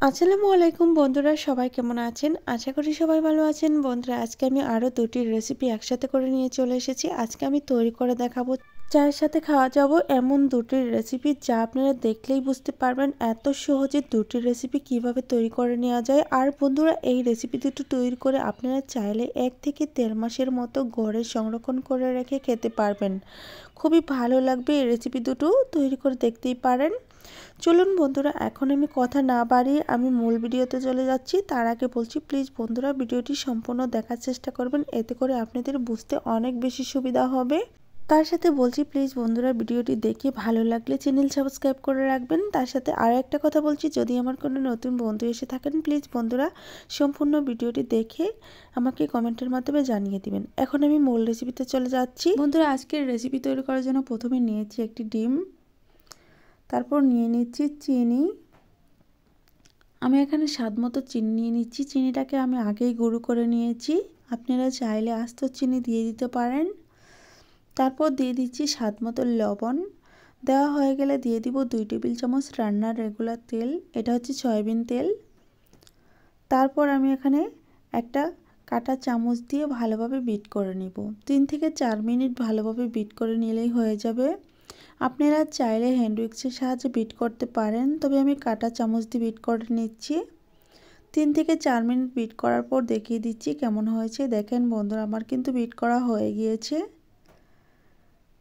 আসসালামু আলাইকুম বন্ধুরা, সবাই কেমন আছেন? আশা করি সবাই ভালো আছেন। বন্ধুরা, আজকে আমি আরও দুটি রেসিপি একসাথে করে নিয়ে চলে এসেছি। আজকে আমি তৈরি করে দেখাবো চায়ের সাথে খাওয়া যাবো এমন দুটি রেসিপি, যা আপনারা দেখলেই বুঝতে পারবেন এত সহজে দুটি রেসিপি কিভাবে তৈরি করে নেওয়া যায়। আর বন্ধুরা, এই রেসিপি দুটো তৈরি করে আপনারা চাইলে 1 থেকে 1.5 মাসের মতো ঘরে সংরক্ষণ করে রেখে খেতে পারবেন। খুবই ভালো লাগবে। এই রেসিপি দুটো তৈরি করে দেখতেই পারেন। চলুন বন্ধুরা, এখন আমি কথা না বাড়িয়ে আমি মূল ভিডিওতে চলে যাচ্ছি। তার আগে বলছি, প্লিজ বন্ধুরা ভিডিওটি সম্পূর্ণ দেখার চেষ্টা করবেন, এতে করে আপনাদের বুঝতে অনেক বেশি সুবিধা হবে। তার সাথে বলছি, প্লিজ বন্ধুরা ভিডিওটি দেখে ভালো লাগলে চ্যানেল সাবস্ক্রাইব করে রাখবেন। তার সাথে আরও একটা কথা বলছি, যদি আমার কোনো নতুন বন্ধু এসে থাকেন, প্লিজ বন্ধুরা সম্পূর্ণ ভিডিওটি দেখে আমাকে কমেন্টের মাধ্যমে জানিয়ে দিবেন। এখন আমি মূল রেসিপিতে চলে যাচ্ছি। বন্ধুরা, আজকের রেসিপি তৈরি করার জন্য প্রথমে নিয়েছি একটি ডিম, তারপর নিয়ে নিচ্ছি চিনি। আমি এখানে স্বাদ মতো চিনি নিয়ে নিচ্ছি। চিনিটাকে আমি আগেই গুঁড়ো করে নিয়েছি, আপনারা চাইলে আস্ত চিনি দিয়ে দিতে পারেন। তারপর দিয়ে দিচ্ছি স্বাদ মতো লবণ। দেওয়া হয়ে গেলে দিয়ে দিব 2 টেবিল চামচ রান্নার রেগুলার তেল, এটা হচ্ছে সয়াবিন তেল। তারপর আমি এখানে একটা কাঁটা চামচ দিয়ে ভালোভাবে বিট করে নিব। 3 থেকে 4 মিনিট ভালোভাবে বিট করে নিলেই হয়ে যাবে। আপনারা চাইলে হ্যান্ড উইক্সের সাহায্যে বিট করতে পারেন, তবে আমি কাঁটা চামচ দিয়ে বিট করে নিচ্ছি। 3 থেকে 4 মিনিট বিট করার পর দেখিয়ে দিচ্ছি কেমন হয়েছে। দেখেন বন্ধুরা, আমার কিন্তু বিট করা হয়ে গিয়েছে।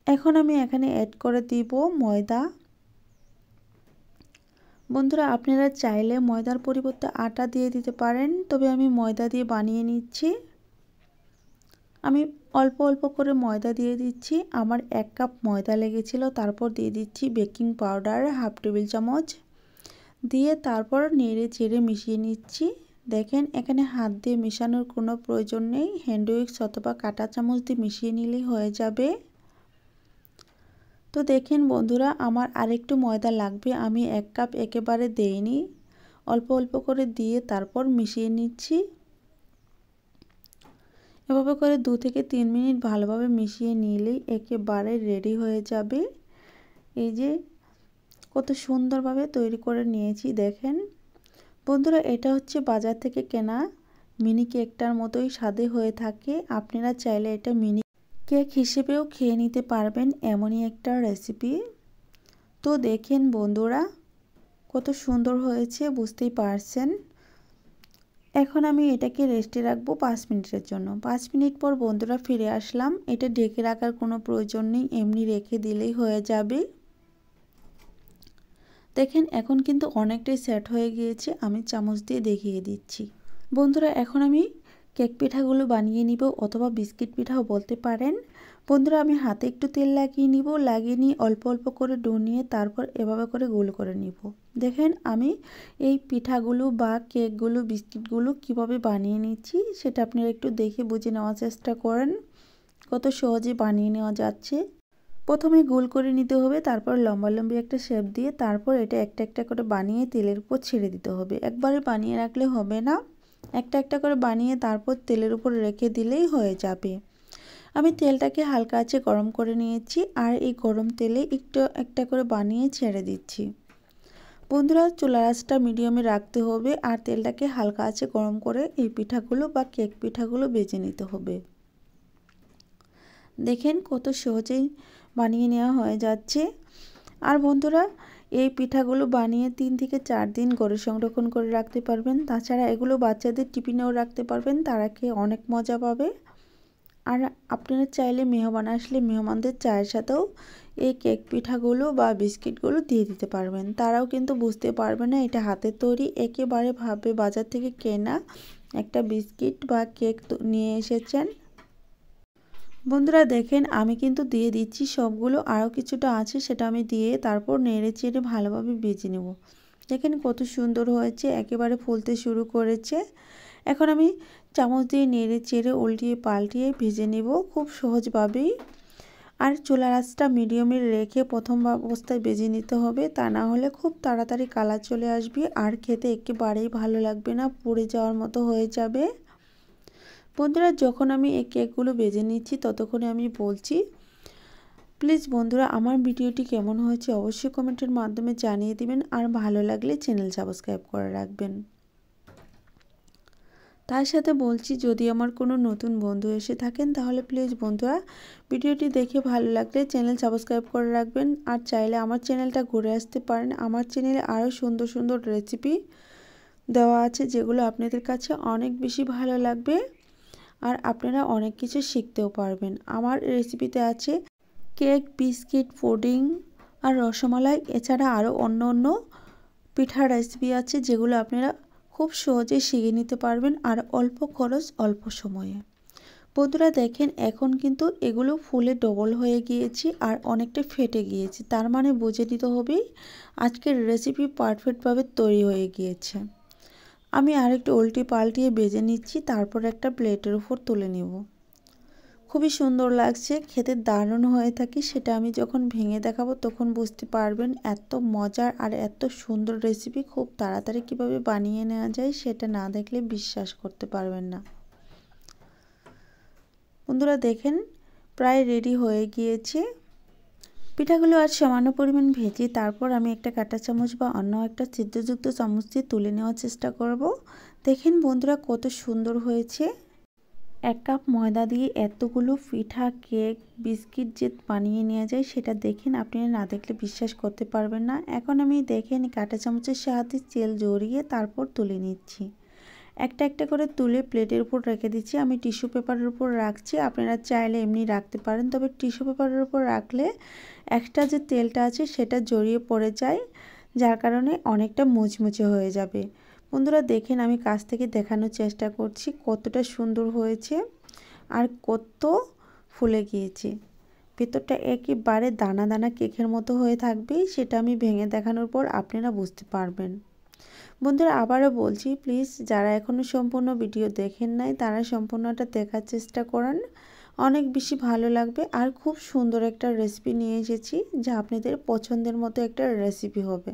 এখন আমি এখানে অ্যাড করে দিব ময়দা। বন্ধুরা, আপনারা চাইলে ময়দার পরিবর্তে আটা দিয়ে দিতে পারেন, তবে আমি ময়দা দিয়ে বানিয়ে নিচ্ছি। আমি অল্প অল্প করে ময়দা দিয়ে দিচ্ছি। আমার 1 কাপ ময়দা লেগেছিল। তারপর দিয়ে দিচ্ছি বেকিং পাউডার 1/2 টেবিল চামচ দিয়ে তারপর নেড়ে চেড়ে মিশিয়ে নিচ্ছি। দেখেন, এখানে হাত দিয়ে মেশানোর কোনো প্রয়োজন নেই, হ্যান্ড উইক্স অথবা কাঁটা চামচ দিয়ে মিশিয়ে নিলেই হয়ে যাবে। তো দেখেন বন্ধুরা, আমার আরেকটু ময়দা লাগবে। আমি 1 কাপ একেবারে দেইনি, অল্প অল্প করে দিয়ে তারপর মিশিয়ে নিচ্ছি। এভাবে করে 2 থেকে 3 মিনিট ভালোভাবে মিশিয়ে নিলেই একেবারে রেডি হয়ে যাবে। এই যে কত সুন্দরভাবে তৈরি করে নিয়েছি দেখেন। বন্ধুরা, এটা হচ্ছে বাজার থেকে কেনা মিনি কেকটার মতোই স্বাদে হয়ে থাকে। আপনারা চাইলে এটা মিনি কেক হিসেবেও খেয়ে নিতে পারবেন, এমনই একটা রেসিপি। তো দেখেন বন্ধুরা, কত সুন্দর হয়েছে, বুঝতেই পারছেন। এখন আমি এটাকে রেস্টে রাখবো 5 মিনিটের জন্য। 5 মিনিট পর বন্ধুরা ফিরে আসলাম। এটা ঢেকে রাখার কোনো প্রয়োজন নেই, এমনি রেখে দিলেই হয়ে যাবে। দেখেন, এখন কিন্তু অনেকটাই সেট হয়ে গিয়েছে। আমি চামচ দিয়ে দেখিয়ে দিচ্ছি। বন্ধুরা, এখন আমি কেক পিঠাগুলো বানিয়ে নিব, অথবা বিস্কিট পিঠাও বলতে পারেন। বন্ধুরা, আমি হাতে একটু তেল লাগিয়ে নিব, লাগিয়ে নিয়ে অল্প অল্প করে ডো নিয়ে তারপর এভাবে করে গোল করে নিব। দেখেন, আমি এই পিঠাগুলো বা কেকগুলো বিস্কিটগুলো কিভাবে বানিয়ে নিচ্ছি সেটা আপনারা একটু দেখে বুঝে নেওয়ার চেষ্টা করেন। কত সহজে বানিয়ে নেওয়া যাচ্ছে। প্রথমে গোল করে নিতে হবে, তারপর লম্বা লম্বি একটা শেপ দিয়ে তারপর এটা একটা একটা করে বানিয়ে তেলের উপর ছেড়ে দিতে হবে। একবারে বানিয়ে রাখলে হবে না, একটা একটা করে বানিয়ে তারপর তেলের উপর রেখে দিলেই হয়ে যাবে। আমি তেলটাকে হালকা আঁচে গরম করে নিয়েছি, আর এই গরম তেলে একটু একটা করে বানিয়ে ছেড়ে দিচ্ছি। বন্ধুরা, চুলার আঁচটা মিডিয়ামে রাখতে হবে, আর তেলটাকে হালকা আঁচে গরম করে এই পিঠাগুলো বা কেক পিঠাগুলো ভেজে নিতে হবে। দেখেন, কত সহজেই বানিয়ে নেওয়া হয়ে যাচ্ছে। আর বন্ধুরা, এই পিঠাগুলো বানিয়ে 3 থেকে 4 দিন ঘরে সংরক্ষণ করে রাখতে পারবেন। তাছাড়া এগুলো বাচ্চাদের টিফিনেও রাখতে পারবেন, তারা খেয়ে অনেক মজা পাবে। আর আপনারা চাইলে মেহমান আসলে মেহমানদের চায়ের সাথেও এই কেক পিঠাগুলো বা বিস্কিটগুলো দিয়ে দিতে পারবেন। তারাও কিন্তু বুঝতে পারবে না এটা হাতের তৈরি, একেবারে ভাবে বাজার থেকে কেনা একটা বিস্কিট বা কেক নিয়ে এসেছেন। বন্ধুরা দেখেন, আমি কিন্তু দিয়ে দিচ্ছি সবগুলো, আরও কিছুটা আছে সেটা আমি দিয়ে তারপর নেড়ে চেড়ে ভালোভাবে ভেজে নেব। দেখেন কত সুন্দর হয়েছে, একেবারে ফুলতে শুরু করেছে। এখন আমি চামচ দিয়ে নেড়ে চেড়ে উল্টিয়ে পাল্টিয়ে ভেজে নেব খুব সহজভাবেই। আর চুলার আঁচটা মিডিয়ামে রেখে প্রথম অবস্থায় ভেজে নিতে হবে, তা না হলে খুব তাড়াতাড়ি কালার চলে আসবে আর খেতে একেবারেই ভালো লাগবে না, পুড়ে যাওয়ার মতো হয়ে যাবে। বন্ধুরা, যখন আমি এই কেকগুলো ভেজে নিচ্ছি ততক্ষণে আমি বলছি, প্লিজ বন্ধুরা আমার ভিডিওটি কেমন হয়েছে অবশ্যই কমেন্টের মাধ্যমে জানিয়ে দিবেন, আর ভালো লাগলে চ্যানেল সাবস্ক্রাইব করে রাখবেন। তার সাথে বলছি, যদি আমার কোনো নতুন বন্ধু এসে থাকেন তাহলে প্লিজ বন্ধুরা ভিডিওটি দেখে ভালো লাগলে চ্যানেল সাবস্ক্রাইব করে রাখবেন, আর চাইলে আমার চ্যানেলটা ঘুরে আসতে পারেন। আমার চ্যানেলে আরও সুন্দর সুন্দর রেসিপি দেওয়া আছে যেগুলো আপনাদের কাছে অনেক বেশি ভালো লাগবে, আর আপনারা অনেক কিছু শিখতেও পারবেন। আমার রেসিপিতে আছে কেক, বিস্কিট, পুডিং আর রসমালাই, এছাড়া আরও অন্য অন্য পিঠার রেসিপি আছে যেগুলো আপনারা খুব সহজে শিখে নিতে পারবেন, আর অল্প খরচ অল্প সময়ে। বন্ধুরা দেখেন এখন কিন্তু এগুলো ফুলে ডবল হয়ে গিয়েছে আর অনেকটা ফেটে গিয়েছে, তার মানে বুঝে নিতে হবে আজকের রেসিপি পারফেক্টভাবে তৈরি হয়ে গিয়েছে। আমি আরেকটু উল্টে পাল্টিয়ে ভেজে নিচ্ছি, তারপর একটা প্লেটের উপর তুলে নেব। খুবই সুন্দর লাগছে, খেতে দারুণ হয়ে থাকে। সেটা আমি যখন ভেঙে দেখাবো তখন বুঝতে পারবেন এত মজার আর এত সুন্দর রেসিপি খুব তাড়াতাড়ি কিভাবে বানিয়ে নেওয়া যায়, সেটা না দেখলে বিশ্বাস করতে পারবেন না। বন্ধুরা দেখেন প্রায় রেডি হয়ে গিয়েছে। পিঠাগুলো আর সামান্য পরিমাণ ভেজে তারপর আমি একটা কাঁটা চামচ বা অন্য একটা ছিদ্রযুক্ত চামচ দিয়ে তুলে নেওয়ার চেষ্টা করব। দেখেন বন্ধুরা কত সুন্দর হয়েছে। 1 কাপ ময়দা দিয়ে এতগুলো পিঠা, কেক, বিস্কিট যে বানিয়ে নেওয়া যায় সেটা দেখেন আপনারা না দেখলে বিশ্বাস করতে পারবেন না। এখন আমি দেখেন কাঁটা চামচের সাহায্যে তেল জড়িয়ে তারপর তুলে নিচ্ছি। একটা একটা করে তুলে প্লেটের উপর রেখে দিচ্ছি। আমি টিস্যু পেপারের উপর রাখছি, আপনারা চাইলে এমনি রাখতে পারেন, তবে টিস্যু পেপারের উপর রাখলে একটা যে তেলটা আছে সেটা জড়িয়ে পড়ে যায়, যার কারণে অনেকটা মুচমুচে হয়ে যাবে। বন্ধুরা দেখেন আমি কাছ থেকে দেখানোর চেষ্টা করছি কতটা সুন্দর হয়েছে আর কত ফুলে গিয়েছে। ভেতরটা একেবারে দানা দানা কেকের মতো হয়ে থাকবে, সেটা আমি ভেঙে দেখানোর পর আপনারা বুঝতে পারবেন। বন্ধুরা আবারও বলছি, প্লিজ যারা এখনও সম্পূর্ণ ভিডিও দেখেন নাই তারা সম্পূর্ণটা দেখার চেষ্টা করেন, অনেক বেশি ভালো লাগবে। আর খুব সুন্দর একটা রেসিপি নিয়ে এসেছি যা আপনাদের পছন্দের মতো একটা রেসিপি হবে।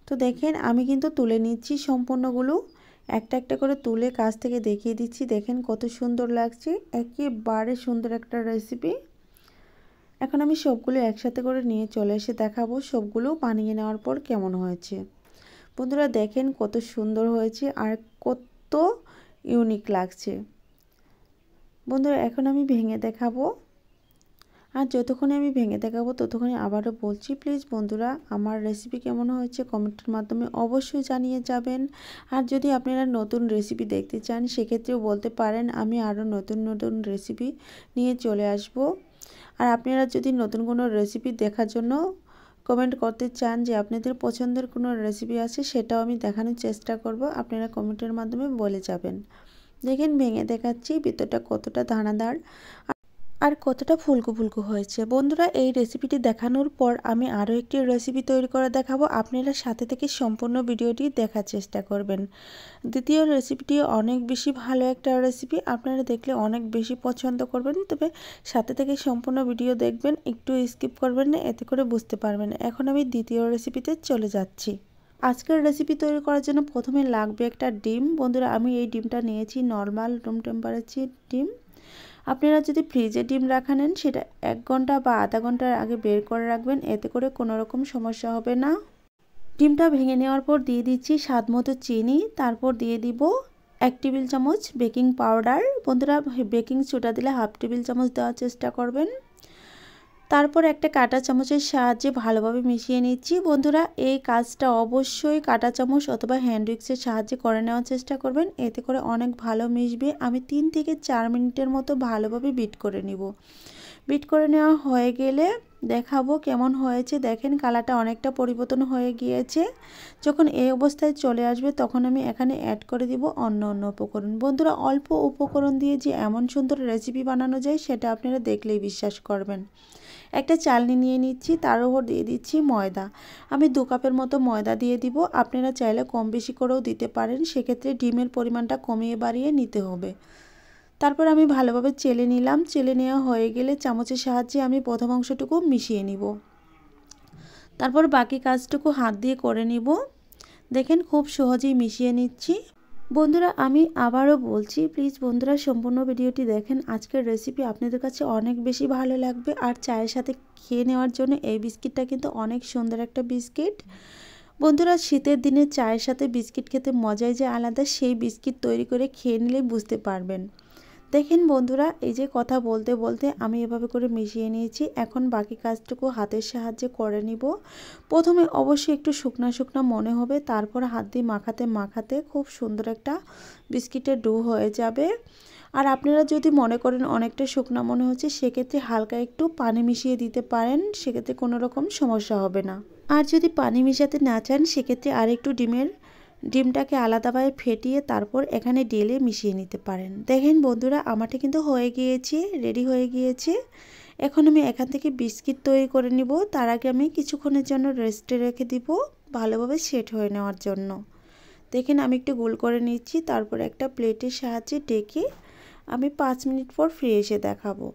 তো দেখেন আমি কিন্তু তুলে নিচ্ছি সম্পূর্ণগুলো, একটা একটা করে তুলে কাছ থেকে দেখিয়ে দিচ্ছি। দেখেন কত সুন্দর লাগছে, একেবারে সুন্দর একটা রেসিপি। এখন আমি সবগুলো একসাথে করে নিয়ে চলে এসে দেখাবো সবগুলো বানিয়ে নেওয়ার পর কেমন হয়েছে। বন্ধুরা দেখেন কত সুন্দর হয়েছে আর কত ইউনিক লাগছে। বন্ধুরা এখন আমি ভেঙে দেখাবো, আর যতক্ষণে আমি ভেঙে দেখাবো ততক্ষণে আবারও বলছি, প্লিজ বন্ধুরা আমার রেসিপি কেমন হয়েছে কমেন্টের মাধ্যমে অবশ্যই জানিয়ে যাবেন। আর যদি আপনারা নতুন রেসিপি দেখতে চান সেক্ষেত্রেও বলতে পারেন, আমি আরও নতুন নতুন রেসিপি নিয়ে চলে আসব। আর আপনারা যদি নতুন কোনো রেসিপি দেখার জন্য কমেন্ট করতে চান যে আপনাদের পছন্দের কোনো রেসিপি আছে, সেটাও আমি দেখানোর চেষ্টা করব, আপনারা কমেন্টের মাধ্যমে বলে যাবেন। দেখেন ভেঙে দেখাচ্ছি ভিতরটা কতটা দানাদার আর কতটা ফুলকো ফুলকো হয়েছে। বন্ধুরা এই রেসিপিটি দেখানোর পর আমি আরও একটি রেসিপি তৈরি করে দেখাবো, আপনারা সাথে থেকে সম্পূর্ণ ভিডিওটি দেখার চেষ্টা করবেন। দ্বিতীয় রেসিপিটি অনেক বেশি ভালো একটা রেসিপি, আপনারা দেখলে অনেক বেশি পছন্দ করবেন, তবে সাথে থেকে সম্পূর্ণ ভিডিও দেখবেন, একটু স্কিপ করবেন না, এতে করে বুঝতে পারবেন। এখন আমি দ্বিতীয় রেসিপিতে চলে যাচ্ছি। আজকের রেসিপি তৈরি করার জন্য প্রথমে লাগবে একটা ডিম। বন্ধুরা আমি এই ডিমটা নিয়েছি নর্মাল রুম টেম্পারেচার ডিম। আপনারা যদি ফ্রিজে ডিম রাখা নেন সেটা 1 ঘন্টা বা আধা ঘন্টার আগে বের করে রাখবেন, এতে করে কোনো রকম সমস্যা হবে না। ডিমটা ভেঙে নেওয়ার পর দিয়ে দিচ্ছি স্বাদ মতো চিনি, তারপর দিয়ে দিব 1 টেবিল চামচ বেকিং পাউডার। বন্ধুরা বেকিং সোডা দিলে 1/2 টেবিল চামচ দেওয়ার চেষ্টা করবেন। তারপর একটা কাঁটা চামচের সাহায্যে ভালোভাবে মিশিয়ে নিচ্ছি। বন্ধুরা এই কাজটা অবশ্যই কাঁটা চামচ অথবা হ্যান্ড উইক্সের সাহায্যে করে নেওয়ার চেষ্টা করবেন, এতে করে অনেক ভালো মিশবে। আমি 3 থেকে 4 মিনিটের মতো ভালোভাবে বিট করে নিব। বিট করে নেওয়া হয়ে গেলে দেখাবো কেমন হয়েছে। দেখেন কালারটা অনেকটা পরিবর্তন হয়ে গিয়েছে। যখন এই অবস্থায় চলে আসবে তখন আমি এখানে অ্যাড করে দিব অন্য উপকরণ। বন্ধুরা অল্প উপকরণ দিয়ে যে এমন সুন্দর রেসিপি বানানো যায় সেটা আপনারা দেখলেই বিশ্বাস করবেন। একটা চালনি নিয়ে নিচ্ছি, তার উপর দিয়ে দিচ্ছি ময়দা। আমি 2 কাপের মতো ময়দা দিয়ে দিব, আপনারা চাইলে কম বেশি করেও দিতে পারেন, সেক্ষেত্রে ডিমের পরিমাণটা কমিয়ে বাড়িয়ে নিতে হবে। তারপর আমি ভালোভাবে চেলে নিলাম। চেলে নেওয়া হয়ে গেলে চামচের সাহায্যে আমি প্রথম অংশটুকু মিশিয়ে নিব, তারপর বাকি কাজটুকু হাত দিয়ে করে নিব। দেখেন খুব সহজেই মিশিয়ে নিচ্ছি। বন্ধুরা আমি আবারও বলছি, প্লিজ বন্ধুরা সম্পূর্ণ ভিডিওটি দেখেন। আজকের রেসিপি আপনাদের কাছে অনেক বেশি ভালো লাগবে। আর চায়ের সাথে খেয়ে নেওয়ার জন্য এই বিস্কিটটা কিন্তু অনেক সুন্দর একটা বিস্কিট। বন্ধুরা শীতের দিনে চায়ের সাথে বিস্কিট খেতে মজাই যে আলাদা, সেই বিস্কিট তৈরি করে খেয়ে নিলেই বুঝতে পারবেন। দেখেন বন্ধুরা, এই যে কথা বলতে বলতে আমি এভাবে করে মিশিয়ে নিয়েছি। এখন বাকি কাজটুকু হাতের সাহায্যে করে নিব। প্রথমে অবশ্যই একটু শুকনা শুকনা মনে হবে, তারপর হাত দিয়ে মাখাতে মাখাতে খুব সুন্দর একটা বিস্কিটের ডো হয়ে যাবে। আর আপনারা যদি মনে করেন অনেকটা শুকনা মনে হচ্ছে, সেক্ষেত্রে হালকা একটু পানি মিশিয়ে দিতে পারেন, সেক্ষেত্রে কোনো রকম সমস্যা হবে না। আর যদি পানি মেশাতে না চান, সেক্ষেত্রে আর একটু ডিমটাকে আলাদাভাবে ফেটিয়ে তারপর এখানে ঢেলে মিশিয়ে নিতে পারেন। দেখেন বন্ধুরা, আমারটা কিন্তু হয়ে গিয়েছে, রেডি হয়ে গিয়েছে। এখন আমি এখান থেকে বিস্কিট তৈরি করে নিব। তার আগে আমি কিছুক্ষণের জন্য রেস্টে রেখে দিব, ভালোভাবে সেট হয়ে নেওয়ার জন্য। দেখেন আমি একটু গোল করে নিচ্ছি, তারপর একটা প্লেটের সাহায্যে ডেকে আমি 5 মিনিট পর ফিরে এসে দেখাবো।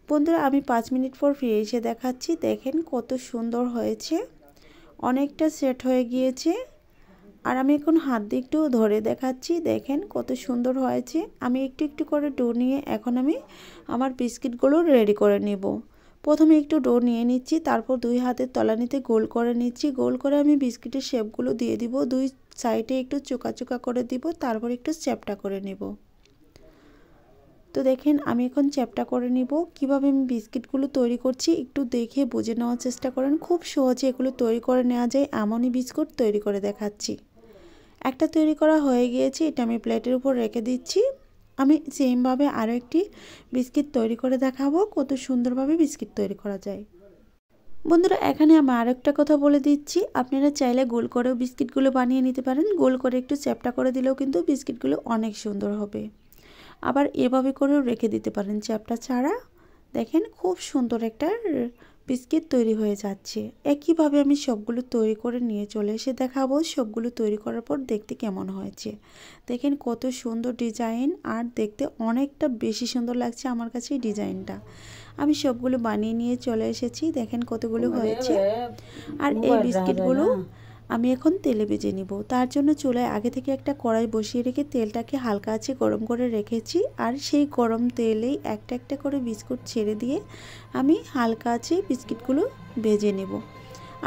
বন্ধুরা আমি 5 মিনিট পর ফিরে এসে দেখাচ্ছি। দেখেন কত সুন্দর হয়েছে, অনেকটা সেট হয়ে গিয়েছে। আর আমি এখন হাত দিয়ে একটু ধরে দেখাচ্ছি, দেখেন কত সুন্দর হয়েছে। আমি একটু একটু করে ডো নিয়ে এখন আমি আমার বিস্কিটগুলো রেডি করে নেব। প্রথমে একটু ডো নিয়ে নিচ্ছি, তারপর দুই হাতের তলানিতে গোল করে নিচ্ছি। গোল করে আমি বিস্কিটের শেপগুলো দিয়ে দিব, দুই সাইডে একটু চোকা চোকা করে দিব, তারপর একটু চ্যাপটা করে নেব। তো দেখেন আমি এখন চ্যাপটা করে নিব। কিভাবে আমি বিস্কিটগুলো তৈরি করছি একটু দেখে বুঝে নেওয়ার চেষ্টা করেন। খুব সহজে এগুলো তৈরি করে নেওয়া যায়, এমনই বিস্কুট তৈরি করে দেখাচ্ছি। একটা তৈরি করা হয়ে গিয়েছে, এটা আমি প্লেটের উপর রেখে দিচ্ছি। আমি সেমভাবে আরও একটি বিস্কিট তৈরি করে দেখাবো, কত সুন্দরভাবে বিস্কিট তৈরি করা যায়। বন্ধুরা এখানে আমি আরেকটা কথা বলে দিচ্ছি, আপনারা চাইলে গোল করেও বিস্কিটগুলো বানিয়ে নিতে পারেন। গোল করে একটু চ্যাপটা করে দিলেও কিন্তু বিস্কিটগুলো অনেক সুন্দর হবে। আবার এভাবে করেও রেখে দিতে পারেন চ্যাপটা ছাড়া। দেখেন খুব সুন্দর একটা বিস্কিট তৈরি হয়ে যাচ্ছে। একইভাবে আমি সবগুলো তৈরি করে নিয়ে চলে এসে দেখাবো সবগুলো তৈরি করার পর দেখতে কেমন হয়েছে। দেখেন কত সুন্দর ডিজাইন, আর দেখতে অনেকটা বেশি সুন্দর লাগছে আমার কাছে এই ডিজাইনটা। আমি সবগুলো বানিয়ে নিয়ে চলে এসেছি, দেখেন কতগুলো হয়েছে। আর এই বিস্কিটগুলো আমি এখন তেলে ভেজে নিব। তার জন্য চুলায় আগে থেকে একটা কড়াই বসিয়ে রেখে তেলটাকে হালকা আঁচে গরম করে রেখেছি। আর সেই গরম তেলেই একটা একটা করে বিস্কুট ছেড়ে দিয়ে আমি হালকা আঁচে বিস্কিটগুলো ভেজে নেব।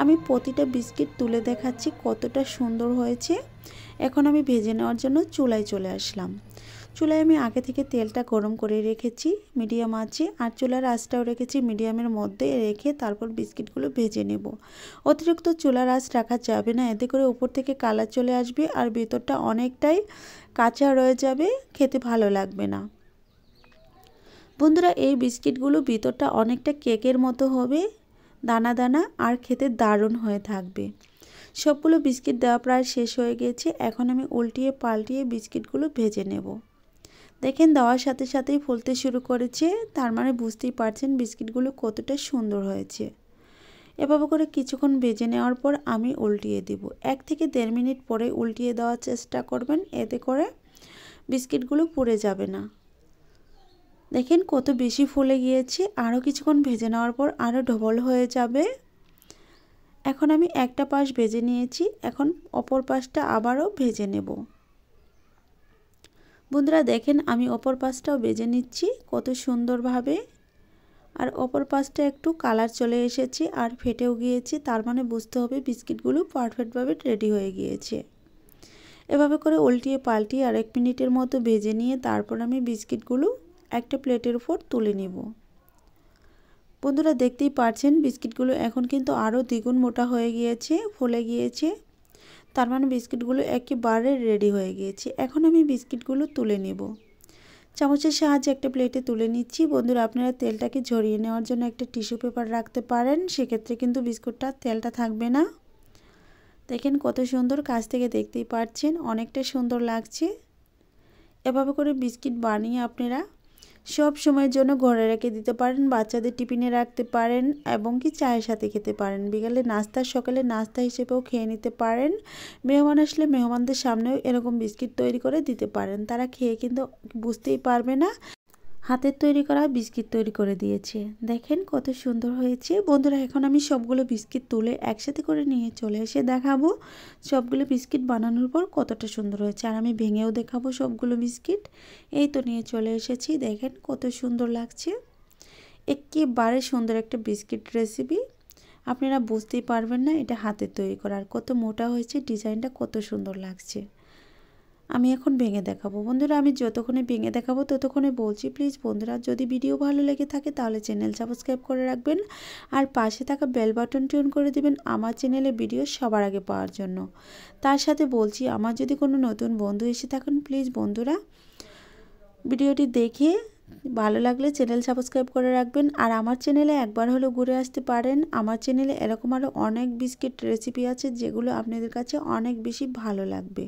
আমি প্রতিটা বিস্কিট তুলে দেখাচ্ছি কতটা সুন্দর হয়েছে। এখন আমি ভেজে নেওয়ার জন্য চুলায় চলে আসলাম। চুলায় আমি আগে থেকে তেলটা গরম করে রেখেছি মিডিয়াম আঁচে, আর চুলার আঁচটাও রেখেছি মিডিয়ামের মধ্যে রেখে তারপর বিস্কিটগুলো ভেজে নেব। অতিরিক্ত চুলার আঁচ রাখা যাবে না, এতে করে উপর থেকে কালার চলে আসবে আর ভেতরটা অনেকটাই কাঁচা রয়ে যাবে, খেতে ভালো লাগবে না। বন্ধুরা এই বিস্কিটগুলো ভিতরটা অনেকটা কেকের মতো হবে, দানা দানা, আর খেতে দারুণ হয়ে থাকবে। সবগুলো বিস্কিট দেওয়া প্রায় শেষ হয়ে গেছে। এখন আমি উল্টিয়ে পাল্টিয়ে বিস্কিটগুলো ভেজে নেব। দেখেন দেওয়ার সাথে সাথেই ফুলতে শুরু করেছে, তার মানে বুঝতেই পারছেন বিস্কিটগুলো কতটা সুন্দর হয়েছে। এভাবে করে কিছুক্ষণ ভেজে নেওয়ার পর আমি উল্টিয়ে দিব। 1 থেকে 1.5 মিনিট পরে উল্টিয়ে দেওয়ার চেষ্টা করবেন, এতে করে বিস্কিটগুলো পুড়ে যাবে না। দেখেন কত বেশি ফুলে গিয়েছে, আরও কিছুক্ষণ ভেজে নেওয়ার পর আরও ডবল হয়ে যাবে। এখন আমি একটা পাশ ভেজে নিয়েছি, এখন অপর পাশটা আবারও ভেজে নেব। বন্ধুরা দেখেন আমি অপর পাশটাও ভেজে নিচ্ছি কত সুন্দরভাবে। আর অপর পাশটা একটু কালার চলে এসেছে আর ফেটেও গিয়েছে, তার মানে বুঝতে হবে বিস্কিটগুলো পারফেক্টভাবে রেডি হয়ে গিয়েছে। এভাবে করে উল্টিয়ে পাল্টিয়ে আর 1 মিনিটের মতো ভেজে নিয়ে তারপর আমি বিস্কিটগুলো একটা প্লেটের উপর তুলে নিব। বন্ধুরা দেখতেই পাচ্ছেন বিস্কিটগুলো এখন কিন্তু আরও দ্বিগুণ মোটা হয়ে গিয়েছে, ফুলে গিয়েছে, তার মানে বিস্কিটগুলো একেবারে রেডি হয়ে গিয়েছে। এখন আমি বিস্কিটগুলো তুলে নেব। চামচের সাহায্যে একটা প্লেটে তুলে নিচ্ছি। বন্ধুরা আপনারা তেলটাকে ঝরিয়ে নেওয়ার জন্য একটা টিস্যু পেপার রাখতে পারেন, সেক্ষেত্রে কিন্তু বিস্কুটটা তেলটা থাকবে না। দেখেন কত সুন্দর, কাছ থেকে দেখতেই পাচ্ছেন অনেকটা সুন্দর লাগছে। এভাবে করে বিস্কিট বানিয়ে আপনারা সব সময়ের জন্য ঘরে রেখে দিতে পারেন, বাচ্চাদের টিফিনে রাখতে পারেন এবং কি চায়ের সাথে খেতে পারেন। বিকালে নাস্তা, সকালে নাস্তা হিসেবেও খেয়ে নিতে পারেন। মেহমান আসলে মেহমানদের সামনেও এরকম বিস্কিট তৈরি করে দিতে পারেন, তারা খেয়ে কিন্তু বুঝতেই পারবে না হাতের তৈরি করা বিস্কিট তৈরি করে দিয়েছে। দেখেন কত সুন্দর হয়েছে। বন্ধুরা এখন আমি সবগুলো বিস্কিট তুলে একসাথে করে নিয়ে চলে এসে দেখাবো সবগুলো বিস্কিট বানানোর পর কতটা সুন্দর হয়েছে। আর আমি ভেঙেও দেখাবো সবগুলো বিস্কিট। এই তো নিয়ে চলে এসেছি, দেখেন কত সুন্দর লাগছে। একেবারে সুন্দর একটা বিস্কিট রেসিপি, আপনারা বুঝতেই পারবেন না এটা হাতের তৈরি করা। আর কত মোটা হয়েছে, ডিজাইনটা কত সুন্দর লাগছে। আমি এখন ভেঙে দেখাবো। বন্ধুরা আমি যতক্ষণে ভেঙে দেখাবো ততক্ষণে বলছি, প্লিজ বন্ধুরা যদি ভিডিও ভালো লেগে থাকে তাহলে চ্যানেল সাবস্ক্রাইব করে রাখবেন আর পাশে থাকা বেল বাটনটি অন করে দিবেন আমার চ্যানেলে ভিডিও সবার আগে পাওয়ার জন্য। তার সাথে বলছি, আমার যদি কোনো নতুন বন্ধু এসে থাকেন প্লিজ বন্ধুরা ভিডিওটি দেখে ভালো লাগলে চ্যানেল সাবস্ক্রাইব করে রাখবেন। আর আমার চ্যানেলে একবার হলেও ঘুরে আসতে পারেন। আমার চ্যানেলে এরকম আরও অনেক বিস্কিট রেসিপি আছে যেগুলো আপনাদের কাছে অনেক বেশি ভালো লাগবে।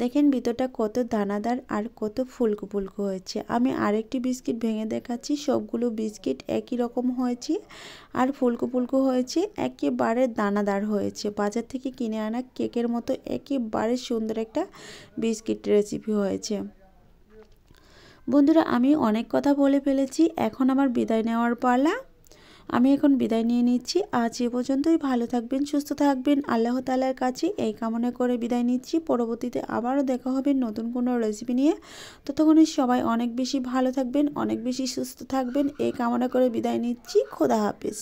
দেখেন ভিতরটা কত দানাদার আর কত ফুলকো ফুলকো হয়েছে। আমি আরেকটি বিস্কিট ভেঙে দেখাচ্ছি। সবগুলো বিস্কিট একই রকম হয়েছে আর ফুলকো ফুলকো হয়েছে, একেবারে দানাদার হয়েছে। বাজার থেকে কিনে আনা কেকের মতো একেবারে সুন্দর একটা বিস্কিট রেসিপি হয়েছে। বন্ধুরা আমি অনেক কথা বলে ফেলেছি, এখন আমার বিদায় নেওয়ার পালা। আমি এখন বিদায় নিয়ে নিচ্ছি। আজ এ পর্যন্তই। ভালো থাকবেন, সুস্থ থাকবেন, আল্লাহ তাআলার কাছে এই কামনা করে বিদায় নিচ্ছি। পরবর্তীতে আবারও দেখা হবে নতুন কোনো রেসিপি নিয়ে। ততক্ষণে সবাই অনেক বেশি ভালো থাকবেন, অনেক বেশি সুস্থ থাকবেন এই কামনা করে বিদায় নিচ্ছি। খোদা হাফেজ।